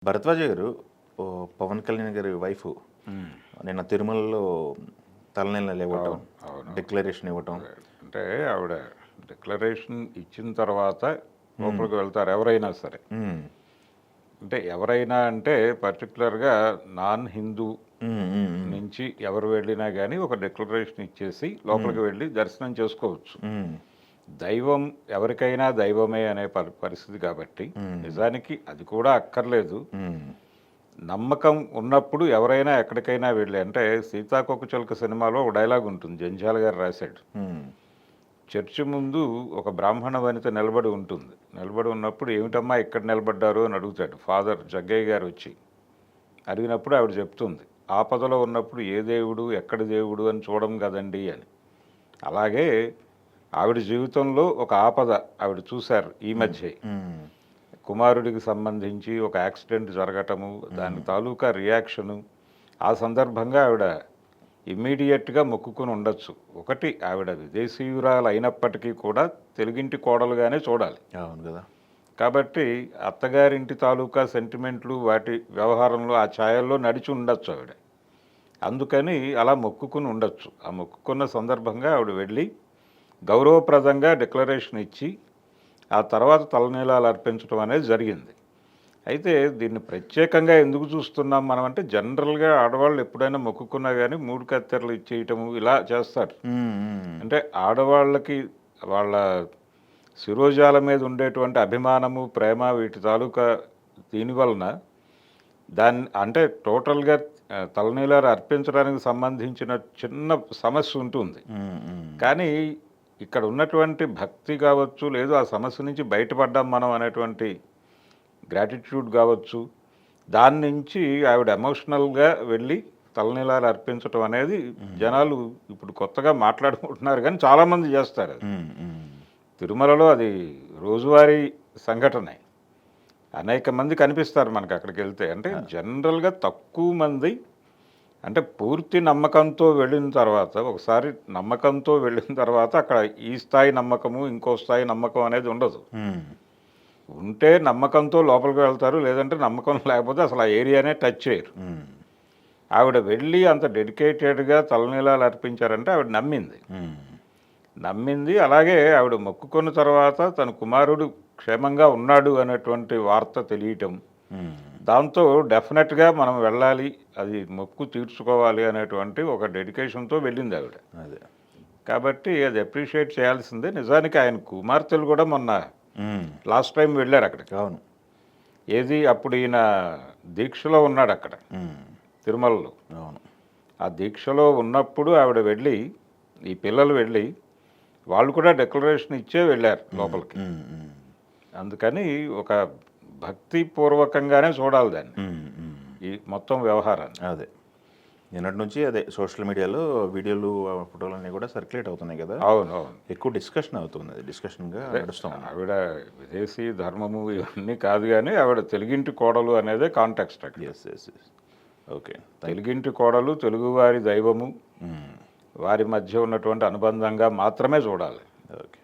భరద్వాజ గారు పవన్ కళ్యాణ్ గారి వైఫ్ నిన్న తిరుమలలో తలనీళ్ళు ఇవ్వటం, డిక్లరేషన్ ఇవ్వటం. అంటే ఆవిడ డిక్లరేషన్ ఇచ్చిన తర్వాత లోపలికి వెళ్తారు ఎవరైనా సరే. అంటే ఎవరైనా అంటే పర్టికులర్గా నాన్ హిందూ నుంచి ఎవరు వెళ్ళినా కానీ ఒక డిక్లరేషన్ ఇచ్చేసి లోపలికి వెళ్ళి దర్శనం చేసుకోవచ్చు. దైవం ఎవరికైనా దైవమే అనే పరిస్థితి కాబట్టి నిజానికి అది కూడా అక్కర్లేదు. నమ్మకం ఉన్నప్పుడు ఎవరైనా ఎక్కడికైనా వెళ్ళి, అంటే సీతాకోకచిలుక సినిమాలో ఒక డైలాగ్ ఉంటుంది, జంజాల గారు రాశాడు. చర్చి ముందు ఒక బ్రాహ్మణ వనిత నిలబడి ఉంటుంది. నిలబడి ఉన్నప్పుడు ఏమిటమ్మా ఇక్కడ నిలబడ్డారు అని అడుగుతాడు ఫాదర్ జగ్గయ్య గారు వచ్చి. అడిగినప్పుడు ఆవిడ చెప్తుంది, ఆపదలో ఉన్నప్పుడు ఏ దేవుడు ఎక్కడ దేవుడు అని చూడం కదండి అని. అలాగే ఆవిడ జీవితంలో ఒక ఆపద ఆవిడ చూశారు ఈ మధ్య. కుమారుడికి సంబంధించి ఒక యాక్సిడెంట్ జరగటము, దాని తాలూకా రియాక్షను, ఆ సందర్భంగా ఆవిడ ఇమ్మీడియట్గా మొక్కుకుని ఉండొచ్చు. ఒకటి, ఆవిడ విదేశీయురాలు అయినప్పటికీ కూడా తెలుగింటి కోడలుగానే చూడాలి. అవును కదా. కాబట్టి అత్తగారింటి తాలూకా సెంటిమెంట్లు వాటి వ్యవహారంలో ఆ ఛాయల్లో నడిచి ఉండొచ్చు ఆవిడ. అందుకని అలా మొక్కుకుని ఉండొచ్చు. ఆ మొక్కుకున్న సందర్భంగా ఆవిడ వెళ్ళి గౌరవప్రదంగా డిక్లరేషన్ ఇచ్చి ఆ తర్వాత తలనీలాలు అర్పించడం అనేది జరిగింది. అయితే దీన్ని ప్రత్యేకంగా ఎందుకు చూస్తున్నాం మనం అంటే, జనరల్గా ఆడవాళ్ళు ఎప్పుడైనా మొక్కుకున్నా కానీ 3 కత్తెరలు ఇచ్చేయటము ఇలా చేస్తారు. అంటే ఆడవాళ్ళకి వాళ్ళ శిరోజాల మీద ఉండేటువంటి అభిమానము, ప్రేమ, వీటి తాలూకా దీనివలన దాన్ని అంటే టోటల్గా తలనీలాలు అర్పించడానికి సంబంధించిన చిన్న సమస్య ఉంటుంది. కానీ ఇక్కడ ఉన్నటువంటి భక్తి కావచ్చు, లేదు ఆ సమస్య నుంచి బయటపడ్డాం మనం అనేటువంటి గ్రాటిట్యూడ్ కావచ్చు, దాని నుంచి ఆవిడ ఎమోషనల్గా వెళ్ళి తలనీలాలు అర్పించడం అనేది జనాలు ఇప్పుడు కొత్తగా మాట్లాడుకుంటున్నారు, కానీ చాలామంది చేస్తారు. తిరుమలలో అది రోజువారీ సంఘటనే. అనేక మంది కనిపిస్తారు మనకు అక్కడికి వెళ్తే. అంటే జనరల్గా తక్కువ మంది, అంటే పూర్తి నమ్మకంతో వెళ్ళిన తర్వాత, ఒకసారి నమ్మకంతో వెళ్ళిన తర్వాత అక్కడ ఈ స్థాయి నమ్మకము ఇంకో స్థాయి నమ్మకం అనేది ఉండదు. ఉంటే నమ్మకంతో లోపలికి వెళ్తారు, లేదంటే నమ్మకం లేకపోతే అసలు ఆ ఏరియానే టచ్ చేయరు. ఆవిడ వెళ్ళి అంత డెడికేటెడ్గా తలనీలాలు అర్పించారంటే ఆవిడ నమ్మింది. అలాగే ఆవిడ మొక్కుకున్న తర్వాత తన కుమారుడు క్షేమంగా ఉన్నాడు అనేటువంటి వార్త తెలియటం, దాంతో డెఫినెట్గా మనం వెళ్ళాలి, అది మొక్కు తీర్చుకోవాలి అనేటువంటి ఒక డెడికేషన్తో వెళ్ళింది ఆవిడ. అదే కాబట్టి అది అప్రిషియేట్ చేయాల్సిందే. నిజానికి ఆయన కుమార్తెలు కూడా మొన్న లాస్ట్ టైం వెళ్ళారు అక్కడికి. అవును. ఏది అప్పుడు ఈయన దీక్షలో ఉన్నాడు అక్కడ తిరుమలలో. అవును. ఆ దీక్షలో ఉన్నప్పుడు ఆవిడ వెళ్ళి, ఈ పిల్లలు వెళ్ళి వాళ్ళు కూడా డిక్లరేషన్ ఇచ్చే వెళ్ళారు లోపలికి. అందుకని ఒక భక్తిపూర్వకంగానే చూడాలి దాన్ని, ఈ మొత్తం వ్యవహారాన్ని. అదే నిన్నటి నుంచి అదే సోషల్ మీడియాలో వీడియోలు ఫోటోలు అన్నీ కూడా సర్క్యులేట్ అవుతున్నాయి కదా. అవును. ఎక్కువ డిస్కషన్ అవుతుంది, అది డిస్కషన్గా నడుస్తాం. ఆవిడ విదేశీ ధర్మము ఇవన్నీ కాదు, కానీ ఆవిడ తెలుగింటి కోడలు అనేదే కాంటెక్స్ట్ అక్కడ. ఎస్. ఓకే. తెలుగింటి కోడలు, తెలుగువారి దైవము, వారి మధ్య ఉన్నటువంటి అనుబంధంగా మాత్రమే చూడాలి. ఓకే.